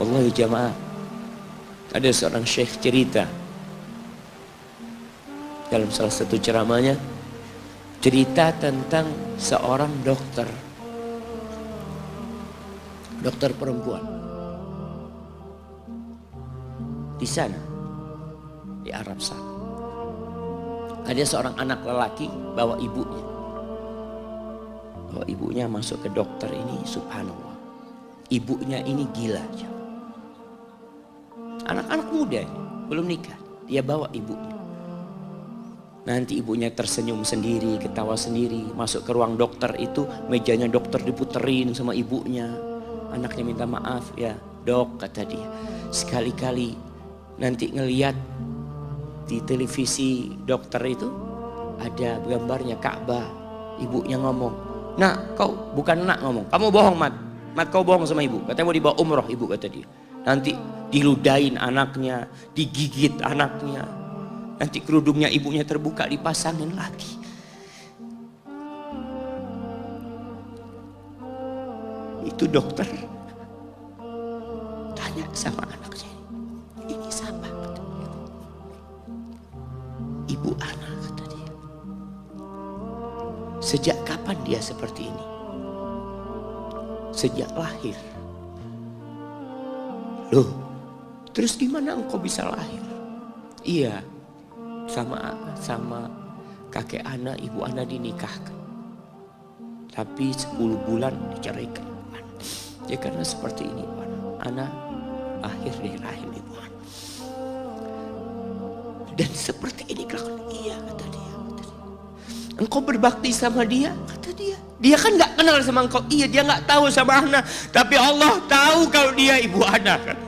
Wallahi jamaah, ada seorang syekh cerita dalam salah satu ceramahnya, cerita tentang seorang dokter perempuan di sana, di Arab sana. Ada seorang anak lelaki bawa ibunya masuk ke dokter ini, subhanallah. Ibunya ini gila. Anak-anak muda ini, belum nikah, dia bawa ibunya. Nanti ibunya tersenyum sendiri, ketawa sendiri. Masuk ke ruang dokter itu, mejanya dokter diputerin sama ibunya. Anaknya minta maaf, ya dok, kata dia. Sekali-kali nanti ngeliat di televisi dokter itu ada gambarnya Ka'bah. Ibunya ngomong, nak kau bukan nak ngomong, kamu bohong Mat kau bohong sama ibu. Katanya mau dibawa umroh ibu, kata dia. Nanti diludahin anaknya, digigit anaknya. Nanti kerudungnya ibunya terbuka, dipasangin lagi. Itu dokter tanya sama anaknya, ini siapa? Kata dia. Ibu anak, kata dia. Sejak kapan dia seperti ini? Sejak lahir. Loh, terus gimana engkau bisa lahir? Iya, sama kakek ana, ibu ana dinikahkan. Tapi 10 bulan diceraikan. Ya karena seperti ini, ana lahir dari rahim ibu ana. Dan seperti ini kelakuan. Iya, kata dia. Engkau berbakti sama dia, kata dia. Dia kan gak kenal sama engkau. Iya, dia gak tahu sama ana. Tapi Allah tahu kalau dia ibu ana, kan.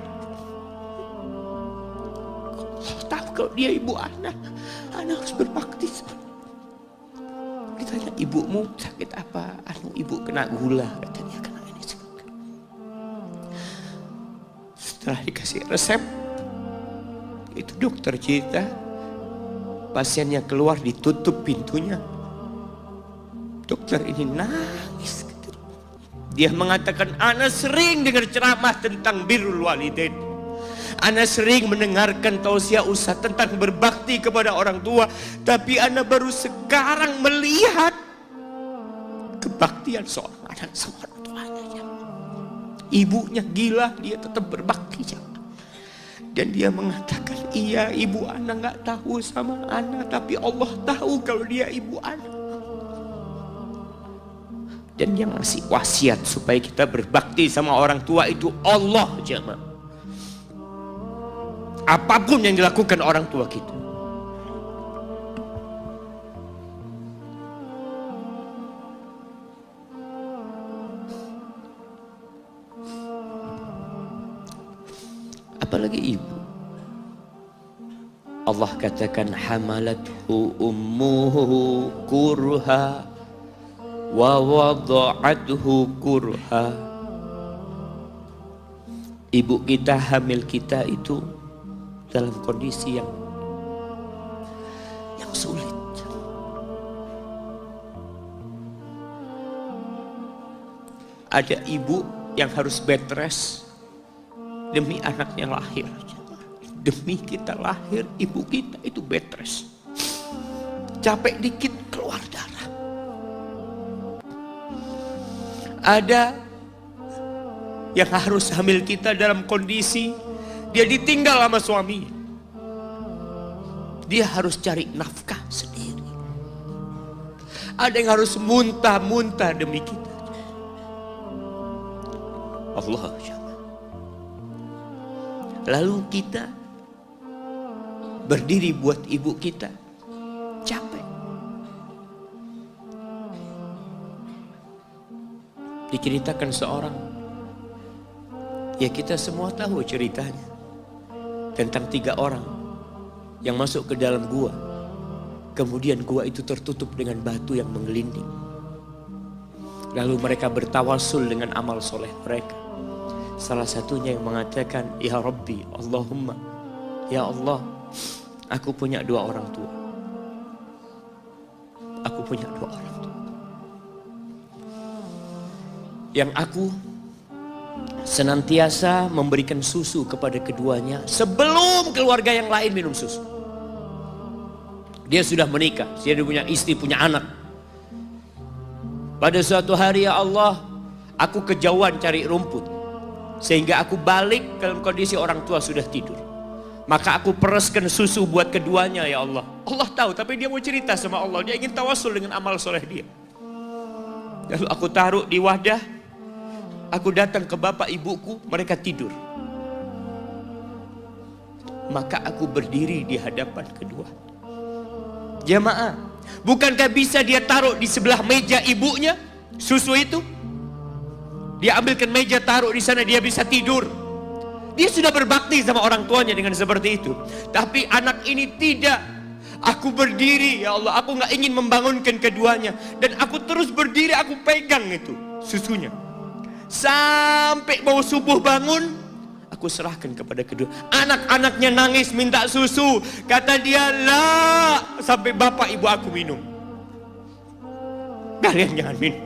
Allah tahu kalau dia ibu ana. Ana harus berbakti sama. Ditanya, ibumu sakit apa? Ibu kena gula, kata dia, kena ini. Setelah dikasih resep, itu dokter cerita, pasiennya keluar, ditutup pintunya. Dokter ini nangis. Dia mengatakan, ana sering dengar ceramah tentang birrul walidain. Ana sering mendengarkan tausiah ustaz tentang berbakti kepada orang tua. Tapi ana baru sekarang melihat kebaktian seorang anak sama orang tuanya. Ibunya gila, dia tetap berbakti. Dan dia mengatakan, iya ibu ana gak tahu sama ana, tapi Allah tahu kalau dia ibu ana. Dan yang ngasih wasiat supaya kita berbakti sama orang tua itu Allah, jemaah. Apapun yang dilakukan orang tua kita. Apalagi ibu. Allah katakan, hamalathu ummuhu kurha wa wada'athu kurha. Ibu kita, hamil kita itu dalam kondisi yang sulit. Ada ibu yang harus bed rest demi anaknya lahir. Demi kita lahir, ibu kita itu bed rest. Capek dikit keluar darah. Ada yang harus hamil kita dalam kondisi dia ditinggal sama suaminya. Dia harus cari nafkah sendiri. Ada yang harus muntah-muntah demi kita. Allah. Lalu kita berdiri buat ibu kita. Capek. Diceritakan seorang, ya kita semua tahu ceritanya, tentang 3 orang yang masuk ke dalam gua. Kemudian gua itu tertutup dengan batu yang menggelinding. Lalu mereka bertawasul dengan amal soleh mereka. Salah satunya yang mengatakan, ya Rabbi, Allahumma, ya Allah, aku punya 2 orang tua. Aku punya 2 orang tua. Yang aku senantiasa memberikan susu kepada keduanya sebelum keluarga yang lain minum susu. Dia sudah menikah, dia punya istri, punya anak. Pada suatu hari, ya Allah, aku kejauhan cari rumput, sehingga aku balik dalam kondisi orang tua sudah tidur. Maka aku pereskan susu buat keduanya, ya Allah. Allah tahu, tapi dia mau cerita sama Allah. Dia ingin tawasul dengan amal soleh dia. Lalu aku taruh di wadah. Aku datang ke bapak ibuku, mereka tidur. Maka aku berdiri di hadapan kedua. Jamaah, bukankah bisa dia taruh di sebelah meja ibunya susu itu? Dia ambilkan meja, taruh di sana, dia bisa tidur. Dia sudah berbakti sama orang tuanya dengan seperti itu. Tapi anak ini tidak. Aku berdiri, ya Allah, aku gak ingin membangunkan keduanya. Dan aku terus berdiri, aku pegang itu susunya. Sampai mau subuh bangun, aku serahkan kepada kedua. Anak-anaknya nangis minta susu. Kata dia, lah, sampai bapak ibu aku minum. Kalian jangan minum.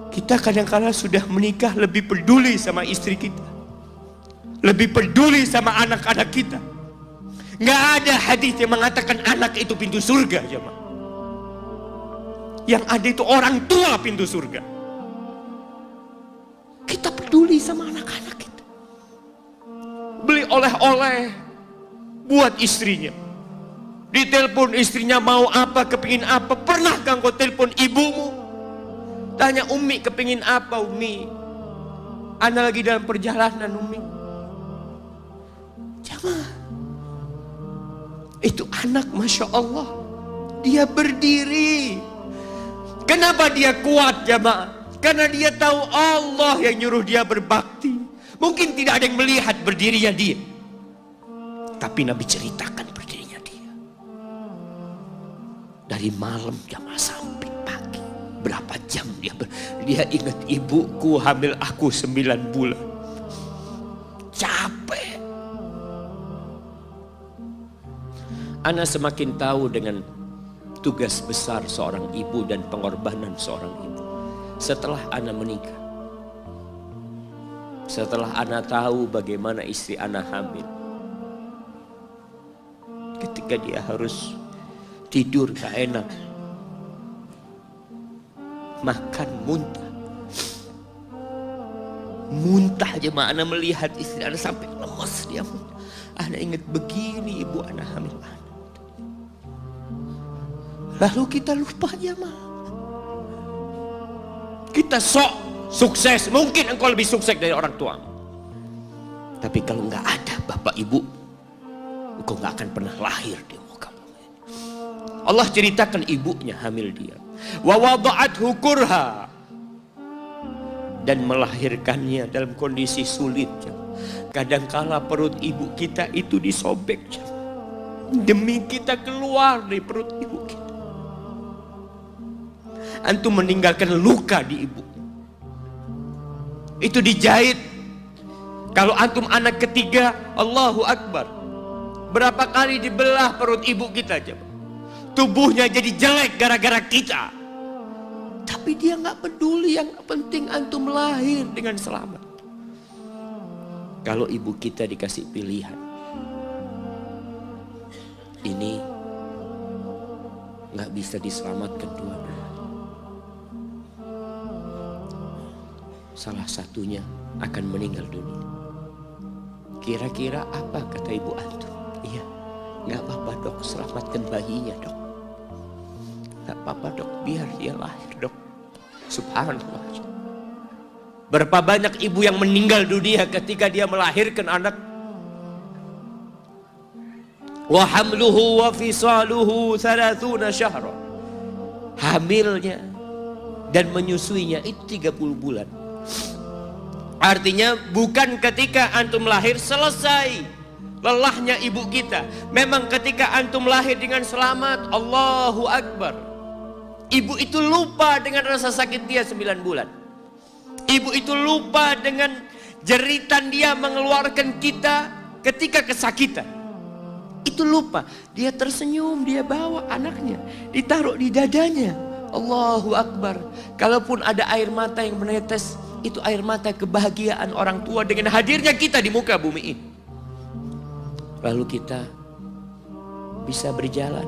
Kita kadang-kadang sudah menikah lebih peduli sama istri kita, lebih peduli sama anak-anak kita. Nggak ada hadis yang mengatakan anak itu pintu surga, jemaah. Yang ada itu orang tua pintu surga. Kita peduli sama anak-anak kita. Beli oleh-oleh buat istrinya. Ditelepon istrinya mau apa, kepingin apa. Pernahkah engkau telepon ibumu? Tanya, Umi kepingin apa, Umi? Ana lagi dalam perjalanan, Umi. Jamaah, itu anak, Masya Allah, dia berdiri. Kenapa dia kuat, jamaah? Karena dia tahu Allah yang nyuruh dia berbakti. Mungkin tidak ada yang melihat berdirinya dia, tapi Nabi ceritakan berdirinya dia. Dari malam jamaah sampai pagi, berapa jam dia ingat, ibuku hamil aku 9 bulan. Capek. Ana semakin tahu dengan tugas besar seorang ibu dan pengorbanan seorang ibu setelah Ana menikah. Setelah Ana tahu bagaimana istri Ana hamil, ketika dia harus tidur gak enak, makan muntah aja, Ana melihat istri Ana sampai lemas dia muntah. Ana ingat, begini ibu Ana hamil Ana. Lalu kita lupa, jemaah. Kita sok sukses, mungkin engkau lebih sukses dari orang tua. Tapi kalau nggak ada bapak ibu, engkau nggak akan pernah lahir di muka bumi. Allah ceritakan ibunya hamil dia. Wa wada'athu kurha, dan melahirkannya dalam kondisi sulit. Kadangkala perut ibu kita itu disobek demi kita keluar dari perut ibu kita. Antum meninggalkan luka di ibu, itu dijahit. Kalau antum anak ketiga, Allahu Akbar, berapa kali dibelah perut ibu kita aja. Tubuhnya jadi jelek gara-gara kita. Tapi dia nggak peduli, yang penting antum lahir dengan selamat. Kalau ibu kita dikasih pilihan, ini nggak bisa diselamatkan dua-duanya, salah satunya akan meninggal dunia. Kira-kira apa kata ibu antum? Iya, nggak apa-apa dok, selamatkan bayinya dok. Nggak apa-apa dok, biar dia lahir dok. Subhanallah. Berapa banyak ibu yang meninggal dunia ketika dia melahirkan anak. Wa hamluhu wa fisaluhu 30 syahra. Hamilnya dan menyusuinya itu 30 bulan. Artinya bukan ketika antum lahir selesai lelahnya ibu kita. Memang ketika antum lahir dengan selamat, Allahu Akbar, ibu itu lupa dengan rasa sakit dia 9 bulan. Ibu itu lupa dengan jeritan dia mengeluarkan kita ketika kesakitan. Itu lupa. Dia tersenyum, dia bawa anaknya, ditaruh di dadanya. Allahu Akbar. Kalaupun ada air mata yang menetes, itu air mata kebahagiaan orang tua dengan hadirnya kita di muka bumi ini. Lalu kita bisa berjalan.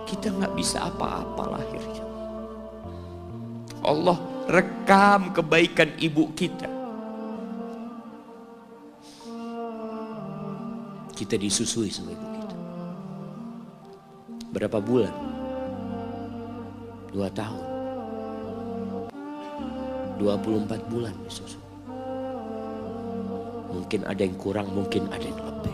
Kita nggak bisa apa-apa lahirnya. Allah rekam kebaikan ibu kita. Kita disusui sama ibu kita. Berapa bulan? 2 tahun. 24 bulan disusui. Mungkin ada yang kurang, mungkin ada yang lebih.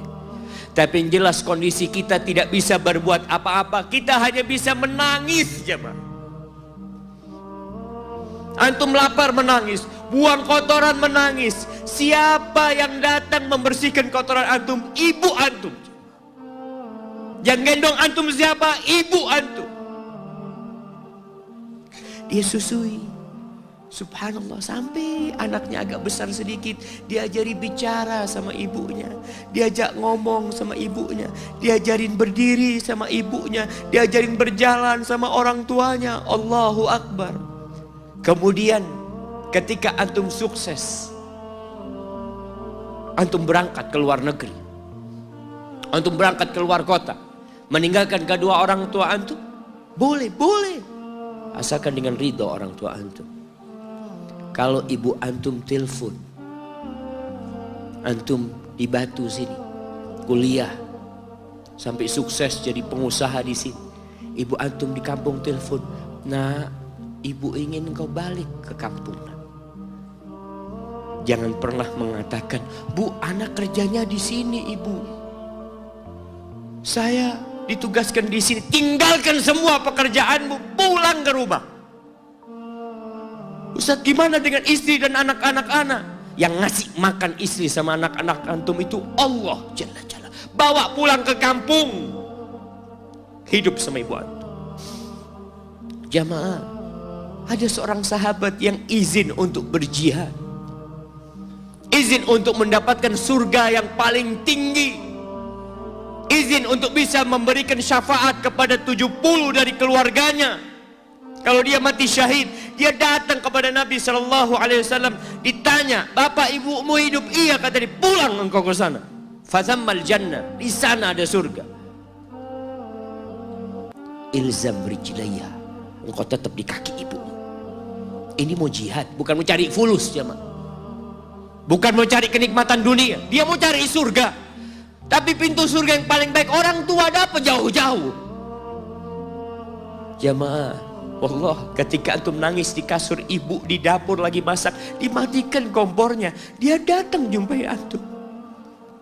Tapi yang jelas kondisi kita tidak bisa berbuat apa-apa. Kita hanya bisa menangis, jemaah. Antum lapar menangis, buang kotoran menangis. Siapa yang datang membersihkan kotoran antum? Ibu antum. Yang gendong antum siapa? Ibu antum. Dia susui. Subhanallah, sampai anaknya agak besar sedikit, diajari bicara sama ibunya, diajak ngomong sama ibunya, diajarin berdiri sama ibunya, diajarin berjalan sama orang tuanya. Allahu Akbar. Kemudian ketika antum sukses, antum berangkat ke luar negeri, antum berangkat ke luar kota, meninggalkan kedua orang tua antum, boleh, asalkan dengan ridho orang tua antum. Kalau ibu antum telepon, antum di Batu sini, kuliah, sampai sukses jadi pengusaha di sini. Ibu antum di kampung telepon, nah ibu ingin engkau balik ke kampung. Jangan pernah mengatakan, bu anak kerjanya di sini ibu. Saya ditugaskan di sini, tinggalkan semua pekerjaanmu, pulang ke rumah. Ustaz, gimana dengan istri dan anak-anak? Yang ngasih makan istri sama anak-anak antum itu Allah Jalla Jalla. Bawa pulang ke kampung, hidup sama ibu antum. Jamaah, ada seorang sahabat yang izin untuk berjihad, izin untuk mendapatkan surga yang paling tinggi, izin untuk bisa memberikan syafaat kepada 70 dari keluarganya. Kalau dia mati syahid, dia datang kepada Nabi SAW, ditanya, bapak ibumu hidup? Iya, kata dia, pulang engkau ke sana. Fazammal jannah, di sana ada surga. Ilzam rijlaya, engkau tetap di kaki ibumu. Ini mau jihad, bukan mau cari fulus, jemaah. Bukan mau cari kenikmatan dunia, dia mau cari surga. Tapi pintu surga yang paling baik orang tua dapat jauh-jauh. Jemaah, Allah, ketika antum nangis di kasur ibu, di dapur lagi masak, dimatikan kompornya, dia datang jumpai antum.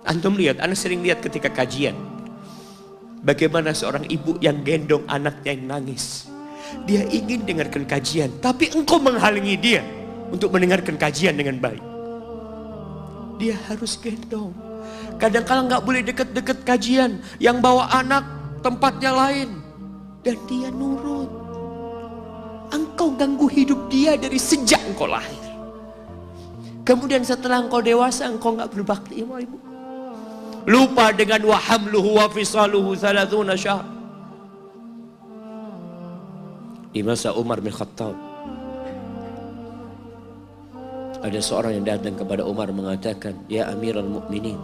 Antum lihat, anak sering lihat ketika kajian, bagaimana seorang ibu yang gendong anaknya yang nangis. Dia ingin dengarkan kajian, tapi engkau menghalangi dia untuk mendengarkan kajian dengan baik. Dia harus gendong. Kadang-kadang nggak boleh deket-deket kajian, yang bawa anak tempatnya lain, dan dia nurut. Engkau ganggu hidup dia dari sejak engkau lahir. Kemudian setelah engkau dewasa, engkau nggak berbakti sama ibu. Lupa dengan wa hamluhu wa fisaluhu 30 syahr. Di masa Umar bin Khattab, ada seorang yang datang kepada Umar mengatakan, ya Amirul Mukminin,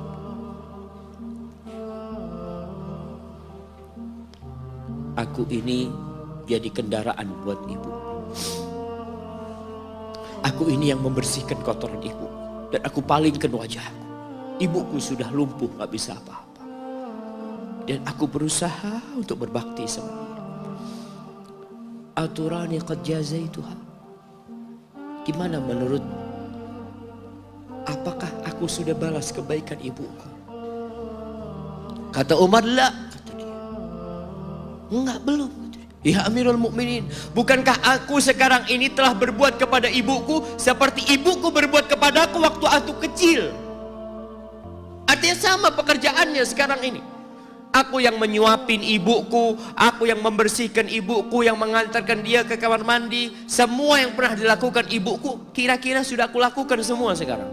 aku ini jadi kendaraan buat ibu. Aku ini yang membersihkan kotoran ibu, dan aku palingkan wajahku. Ibuku sudah lumpuh, gak bisa apa-apa, dan aku berusaha untuk berbakti sama dia. Aturani qad jazaituha. Gimana menurutmu? Apakah aku sudah balas kebaikan ibuku? Kata Umar, la, kata dia. Enggak, belum. Ya Amirul Mukminin, bukankah aku sekarang ini telah berbuat kepada ibuku seperti ibuku berbuat kepadaku waktu aku kecil? Artinya sama pekerjaannya sekarang ini. Aku yang menyuapin ibuku, aku yang membersihkan ibuku, yang mengantarkan dia ke kamar mandi. Semua yang pernah dilakukan ibuku, kira-kira sudah aku lakukan semua sekarang.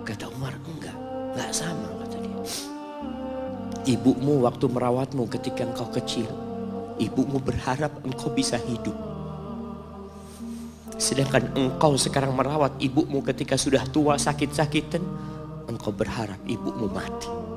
Kata Umar, enggak sama, kata dia. Ibumu waktu merawatmu ketika engkau kecil, ibumu berharap engkau bisa hidup. Sedangkan engkau sekarang merawat ibumu ketika sudah tua sakit-sakitan. Engkau berharap ibumu mati.